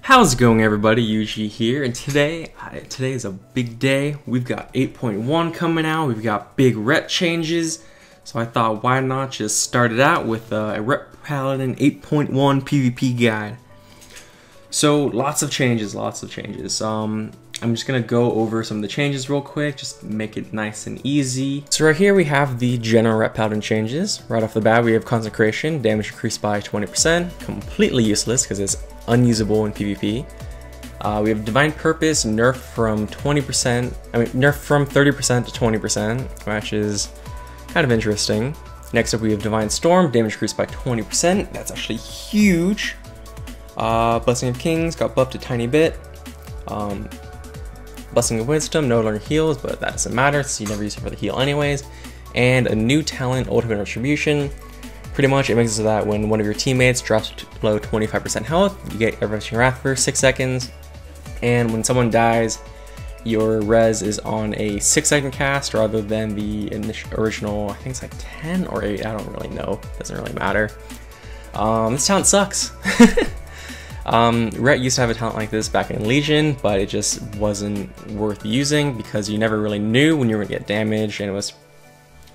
How's it going, everybody? Yuji here, and today is a big day. We've got 8.1 coming out. We've got big ret changes, so I thought why not just start it out with a Ret Paladin 8.1 PvP guide. So lots of changes. I'm just gonna go over some of the changes real quick, just make it nice and easy. So right here we have the general Ret Paladin changes. Right off the bat, we have Consecration, damage increased by 20%, completely useless because it's unusable in PvP. We have Divine Purpose, nerf from 20%, nerf from 30% to 20%, which is kind of interesting. Next up we have Divine Storm, damage increased by 20%, that's actually huge. Blessing of Kings got buffed a tiny bit. Blessing of Wisdom no longer heals, but that doesn't matter since you never use it for the heal anyways. And a new talent, Ultimate Retribution. Pretty much it makes it so that when one of your teammates drops below 25% health, you get Everlasting Wrath for 6 seconds. And when someone dies, your res is on a 6-second cast rather than the original, I think it's like 10 or 8, I don't really know, doesn't really matter. This talent sucks. Ret used to have a talent like this back in Legion, but it just wasn't worth using because you never really knew when you were going to get damage, and it was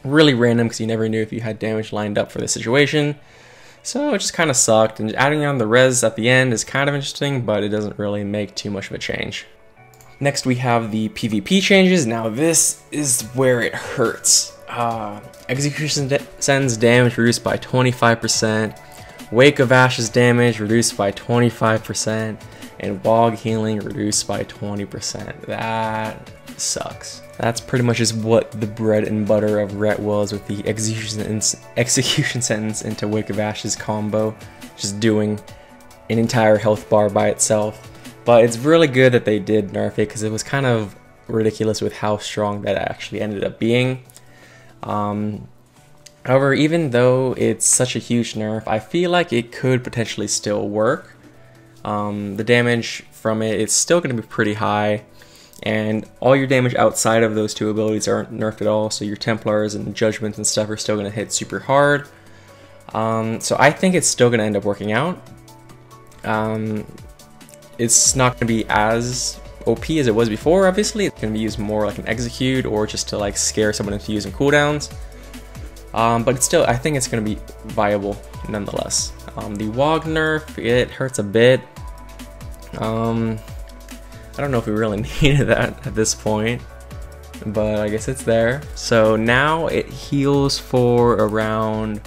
really random because you never knew if you had damage lined up for the situation. So it just kind of sucked, and adding on the res at the end is kind of interesting, but it doesn't really make too much of a change. Next we have the PvP changes. Now this is where it hurts. Execution Sentence damage reduced by 25%. Wake of Ashes damage reduced by 25%, and Wog healing reduced by 20%. That sucks. That's pretty much just what the bread and butter of Ret was, with the execution sentence into Wake of Ashes combo, just doing an entire health bar by itself. But it's really good that they did nerf it because it was kind of ridiculous with how strong that actually ended up being. However, even though it's such a huge nerf, I feel like it could potentially still work. The damage from it is still going to be pretty high, and all your damage outside of those two abilities aren't nerfed at all, so your Templars and Judgments and stuff are still going to hit super hard. So I think it's still going to end up working out. It's not going to be as OP as it was before, obviously. It's going to be used more like an execute or just to like scare someone into using cooldowns. But it's still, I think it's going to be viable nonetheless. The Wog nerf, it hurts a bit. I don't know if we really needed that at this point, but I guess it's there. So now it heals for around,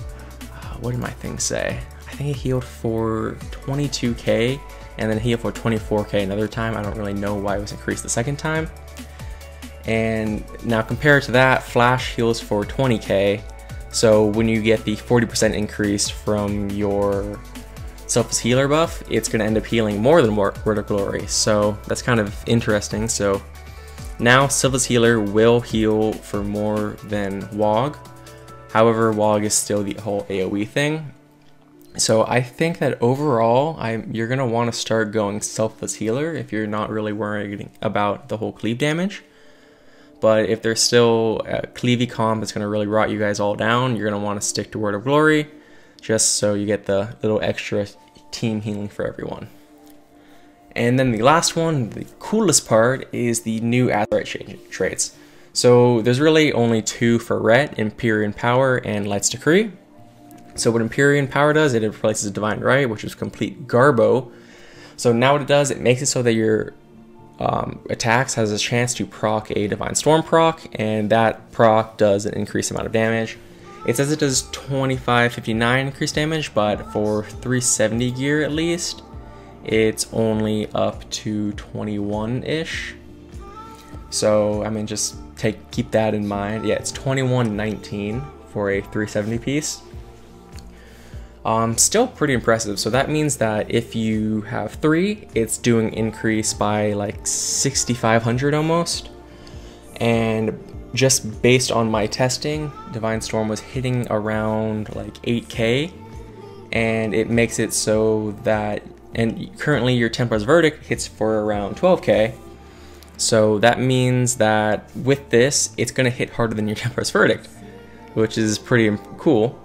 what did my thing say? I think it healed for 22k and then healed for 24k another time. I don't really know why it was increased the second time. And now compared to that, Flash heals for 20k. So when you get the 40% increase from your Selfless Healer buff, it's going to end up healing more than Word of Glory. So that's kind of interesting. So now Selfless Healer will heal for more than Wog. However, Wog is still the whole AoE thing. So I think that overall, you're going to want to start going Selfless Healer if you're not really worried about the whole cleave damage. But if there's still a cleavy comp that's going to really rot you guys all down, you're going to want to stick to Word of Glory, just so you get the little extra team healing for everyone. And then the last one, the coolest part, is the new Azerite traits. So there's really only two for Ret, Empyrean Power and Light's Decree. So what Empyrean Power does, it replaces Divine Right, which is complete garbo. So now what it does, it makes it so that your attacks has a chance to proc a Divine Storm proc, and that proc does an increased amount of damage. It says it does 25-59 increased damage, but for 370 gear at least, it's only up to 21-ish. So I mean, just keep that in mind. Yeah, it's 2119 for a 370 piece. Still pretty impressive. So that means that if you have 3, it's doing increase by like 6,500 almost. And just based on my testing, Divine Storm was hitting around like 8k, and it makes it so that, and currently your Templar's Verdict hits for around 12k. So that means that with this, it's going to hit harder than your Templar's Verdict, which is pretty cool.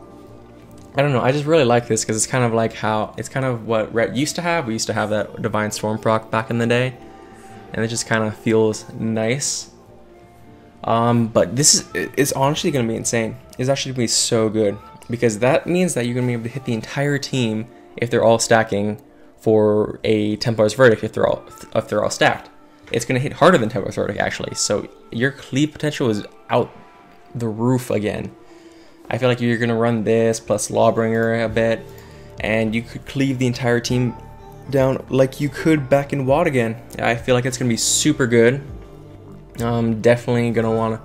I don't know, I just really like this because it's kind of like how, it's kind of what Ret used to have. We used to have that Divine Storm proc back in the day, and it just kind of feels nice. But this is honestly going to be insane. It's actually going to be so good, because that means that you're going to be able to hit the entire team if they're all stacking for a Templar's Verdict, if they're all stacked. It's going to hit harder than Templar's Verdict, actually. So your cleave potential is out the roof again. I feel like you're going to run this plus Lawbringer a bit, and you could cleave the entire team down like you could back in WoD again. I feel like it's going to be super good. I'm definitely going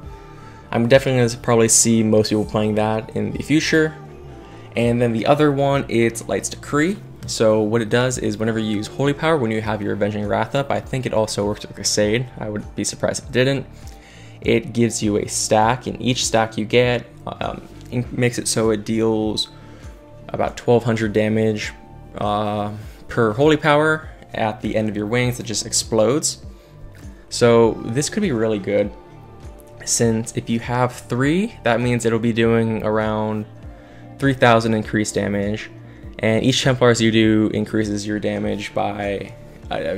to probably see most people playing that in the future. And then the other one, it's Light's Decree. So what it does is whenever you use Holy Power, when you have your Avenging Wrath up, I think it also works with Crusade. I would be surprised if it didn't. It gives you a stack, and each stack you get makes it so it deals about 1200 damage per Holy Power. At the end of your wings, it just explodes. So this could be really good, since if you have 3, that means it'll be doing around 3000 increased damage. And each Templars you do increases your damage by,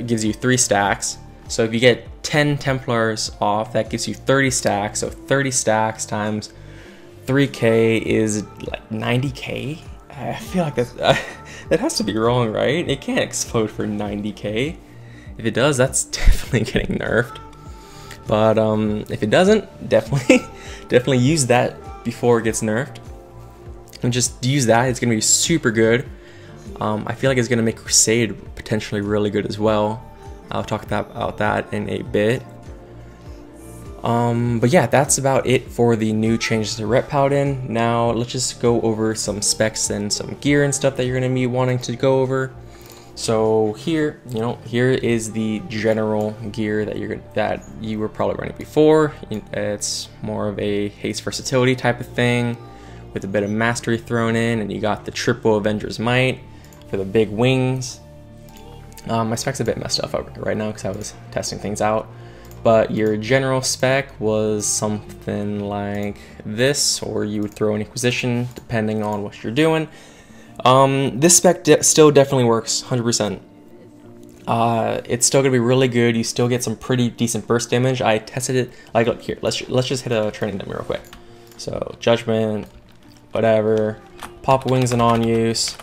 gives you 3 stacks. So if you get 10 Templars off, that gives you 30 stacks. So 30 stacks times 3k is like 90k. I feel like that has to be wrong, right? It can't explode for 90k. If it does, that's definitely getting nerfed. But if it doesn't, definitely use that before it gets nerfed. And just use that, it's going to be super good. I feel like it's going to make Crusade potentially really good as well. I'll talk about that in a bit. But yeah, that's about it for the new changes to Ret Paladin. Now let's just go over some specs and some gear and stuff that you're going to be wanting to go over. So here, here is the general gear that you were probably running before. It's more of a haste versatility type of thing, with a bit of mastery thrown in, and you got the triple Avenger's Might for the big wings. My spec's a bit messed up right now because I was testing things out, but your general spec was something like this, or you would throw an Inquisition depending on what you're doing. This spec still definitely works 100%. It's still gonna be really good. You still get some pretty decent burst damage. I tested it, like, look here, let's just hit a training demo real quick. So Judgment, whatever, pop wings and on use,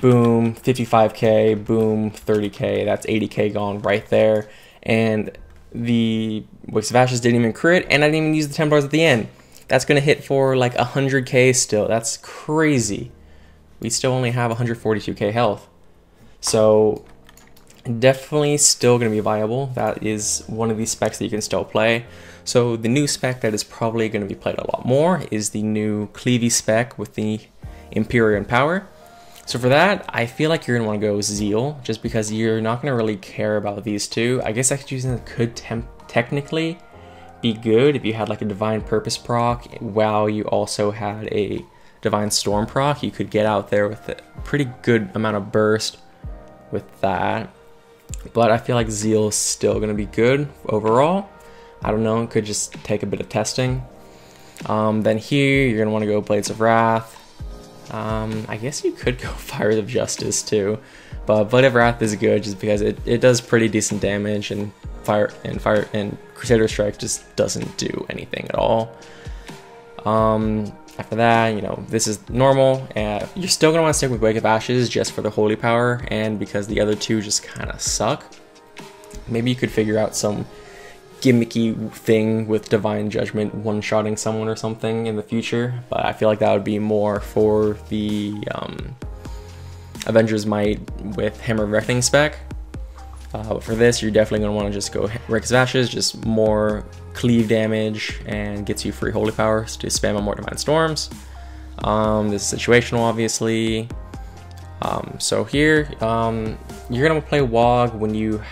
boom, 55k, boom, 30k, that's 80k gone right there. And the Wicks of Ashes didn't even crit, and I didn't even use the Templars at the end. That's gonna hit for like 100k still. That's crazy. We still only have 142k health. So definitely still gonna be viable. That is one of these specs that you can still play. So the new spec that is probably going to be played a lot more is the new Cleavy spec with the Empyrean power. So for that, I feel like you're going to want to go Zeal, just because you're not going to really care about these two. I guess Execution could technically be good if you had like a Divine Purpose proc, while you also had a Divine Storm proc. You could get out there with a pretty good amount of burst with that. But I feel like Zeal is still going to be good overall. I don't know, it could just take a bit of testing. Then here, you're going to want to go Blades of Wrath. I guess you could go Fires of Justice too, but Blade of Wrath is good just because it does pretty decent damage, and Crusader Strike just doesn't do anything at all. After that, this is normal. You're still going to want to stick with Wake of Ashes just for the Holy Power, and because the other two just kind of suck. Maybe you could figure out some gimmicky thing with Divine Judgment one-shotting someone or something in the future, but I feel like that would be more for the Avenger's Might with Hammer of Reckoning spec. But for this, you're definitely going to want to just go Wake of Ashes, just more cleave damage, and gets you free Holy Powers to spam on more Divine Storms. This is situational, obviously. So here, you're going to play WoG when you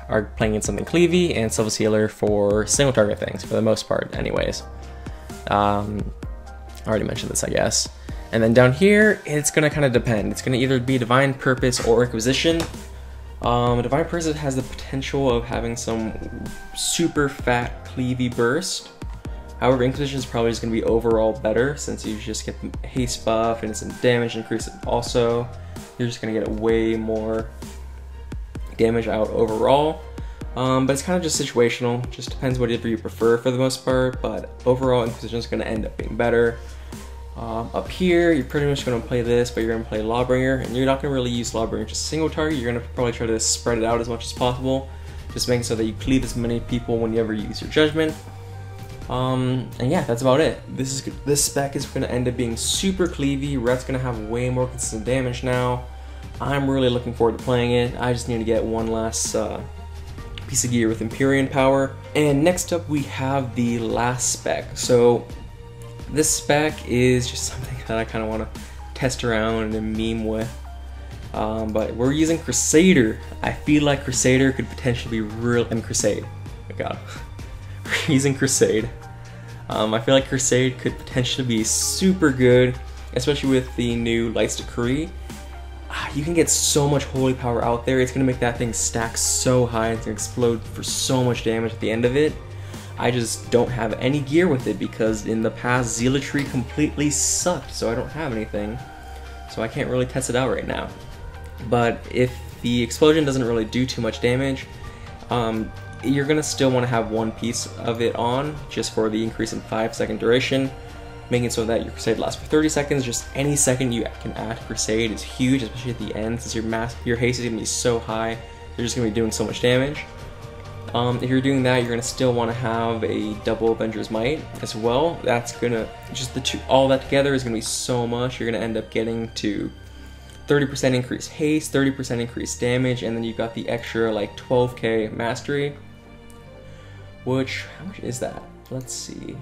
are playing in something cleavy, and Silver Sealer for single target things, for the most part anyways. I already mentioned this, I guess. And then down here, it's going to kind of depend. It's going to either be Divine Purpose or Inquisition. Divine Purpose has the potential of having some super fat cleavy burst, However, Inquisition is probably just going to be overall better since you just get the haste buff and some damage increase also. You're just going to get way more damage out overall. But it's kind of just situational, just depends whatever you prefer for the most part, but overall Inquisition is going to end up being better. Up here, you're pretty much going to play this, but you're going to play Lawbringer, and you're not going to really use Lawbringer just a single target. You're going to probably try to spread it out as much as possible, just making so that you cleave as many people whenever you use your Judgment. And yeah, that's about it. This spec is going to end up being super cleavy. Ret's going to have way more consistent damage now. I'm really looking forward to playing it. I just need to get one last piece of gear with Empyrean power. And next up we have the last spec. So this spec is just something that I kind of want to test around and meme with. But we're using Crusader. I feel like Crusader could potentially be real. Crusade. Oh my god. We're using Crusade. I feel like Crusade could potentially be super good, especially with the new Light's Decree. You can get so much holy power out there. It's going to make that thing stack so high. It's going to explode for so much damage at the end of it. I just don't have any gear with it because in the past Zealotry completely sucked, so I don't have anything. So I can't really test it out right now. But if the explosion doesn't really do too much damage, you're going to still want to have one piece of it on just for the increase in 5-second duration, making it so that your Crusade lasts for 30 seconds. Just any second you can add to Crusade is huge, especially at the end, since your haste is going to be so high, you're just going to be doing so much damage. If you're doing that, you're going to still want to have a double Avenger's Might as well. That's going to, just the two, all that together is going to be so much. You're going to end up getting to 30% increased haste, 30% increased damage, and then you've got the extra like 12k mastery, which, how much is that? Let's see.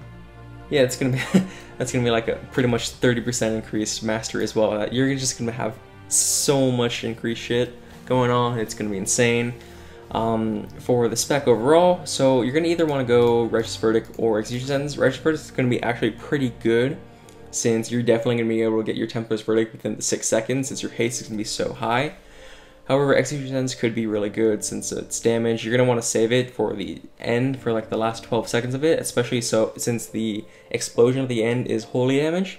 Yeah, it's going to be, that's going to be like a pretty much 30% increased mastery as well. You're just going to have so much increased shit going on. It's going to be insane. For the spec overall, so you're going to either want to go Righteous Verdict or Execution Sentence. Righteous Verdict is going to be actually pretty good, since you're definitely going to be able to get your Templar's Verdict within the 6 seconds, since your haste is going to be so high. However, Execution Sentence could be really good since it's damage. You're going to want to save it for the end, for like the last 12 seconds of it, especially so since the explosion of the end is holy damage.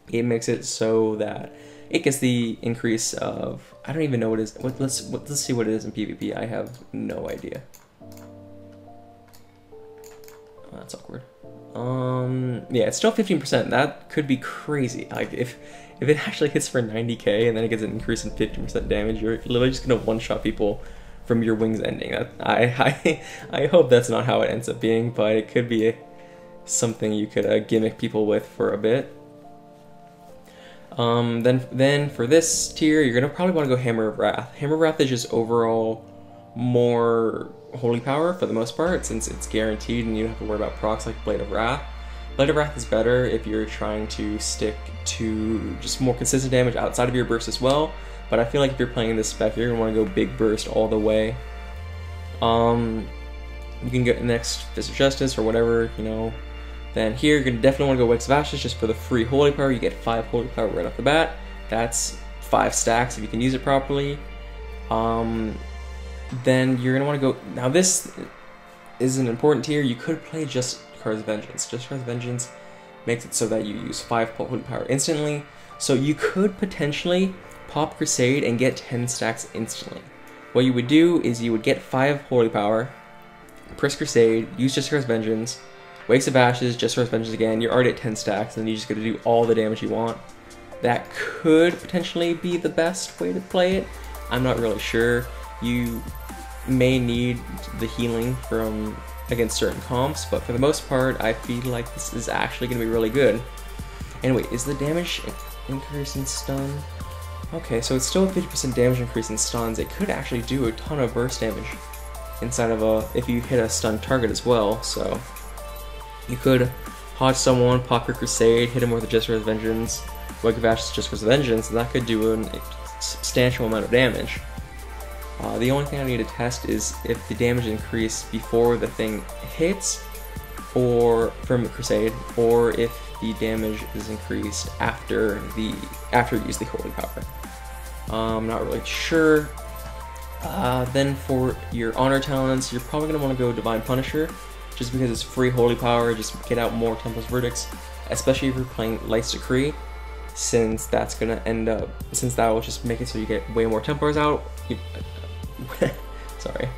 It makes it so that it gets the increase of, I don't even know what it is. Let's see what it is in PvP. I have no idea. Oh, that's awkward. Yeah, it's still 15%. That could be crazy. Like if it actually hits for 90k and then it gets an increase in 15% damage, you're literally just gonna one-shot people from your wings ending. I hope that's not how it ends up being, but it could be something you could gimmick people with for a bit. Then for this tier, you're gonna probably want to go Hammer of Wrath. Hammer of Wrath is just overall more holy power for the most part, since it's guaranteed and you don't have to worry about procs like Blade of Wrath. Blade of Wrath is better if you're trying to stick to just more consistent damage outside of your burst as well, but I feel like if you're playing this spec, you're gonna want to go big burst all the way. You can get next Fist of Justice or whatever, you know. Then here, you're going to definitely want to go Wax of Ashes just for the free holy power. You get 5 holy power right off the bat. That's 5 stacks if you can use it properly. Then you're going to want to go... Now this is an important tier. You could play Just Cause Vengeance. Just Cause Vengeance makes it so that you use 5 holy power instantly. So you could potentially pop Crusade and get 10 stacks instantly. What you would do is you would get 5 holy power, press Crusade, use Just Cause Vengeance, Wakes of Ashes, Just Cause Vengeance again, you're already at 10 stacks, and you just gotta do all the damage you want. That could potentially be the best way to play it. I'm not really sure. You may need the healing from against certain comps, but for the most part, I feel like this is actually gonna be really good. Anyway, is the damage increase in stun? Okay, so it's still a 50% damage increase in stuns. It could actually do a ton of burst damage inside of if you hit a stun target as well, so... You could hodge someone, pop your Crusade, hit him with a Just Cause Vengeance, Wake of Ashes, Just Cause Vengeance, and that could do a substantial amount of damage. The only thing I need to test is if the damage increase before the thing hits, or from Crusade, or if the damage is increased after you use the holy power. I'm not really sure. Then for your honor talents, you're probably going to want to go Divine Punisher. just because it's free holy power, just get out more Tempest Verdicts, especially if you're playing Light's Decree, since that will just make it so you get way more Templars out. Sorry.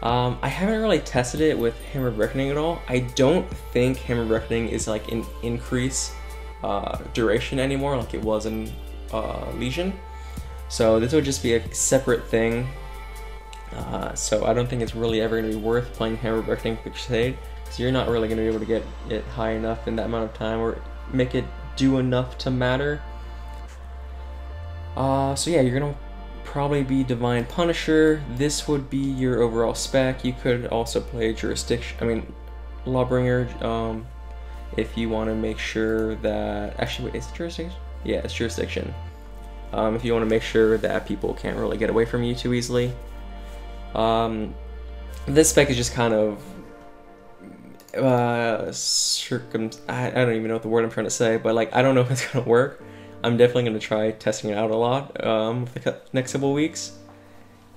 I haven't really tested it with Hammer of Reckoning at all. I don't think Hammer of Reckoning is like an increase duration anymore like it was in Legion. So this would just be a separate thing. So I don't think it's really ever going to be worth playing Hammer of Reckoning for Crusade, because you're not really going to be able to get it high enough in that amount of time or make it do enough to matter. So yeah, you're going to probably be Divine Punisher. This would be your overall spec. You could also play Lawbringer, if you want to make sure that, actually, wait, is it Jurisdiction? Yeah, it's Jurisdiction. If you want to make sure that people can't really get away from you too easily. This spec is just kind of I don't even know what the word I'm trying to say, but like I don't know if it's gonna work. I'm definitely gonna try testing it out a lot for the next couple of weeks.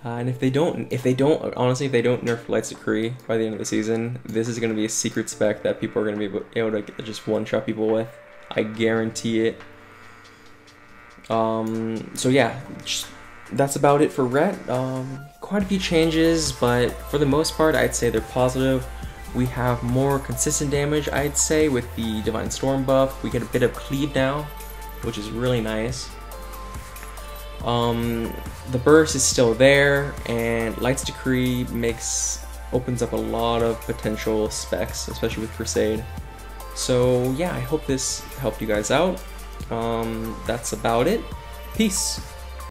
And if they don't nerf Light's Decree by the end of the season, this is gonna be a secret spec that people are gonna be able to just one-shot people with. I guarantee it. So yeah, that's about it for Ret. Quite a few changes, but for the most part, I'd say they're positive. We have more consistent damage, I'd say, with the Divine Storm buff. We get a bit of cleave now, which is really nice. The burst is still there, and Light's Decree opens up a lot of potential specs, especially with Crusade. So yeah, I hope this helped you guys out. That's about it. Peace.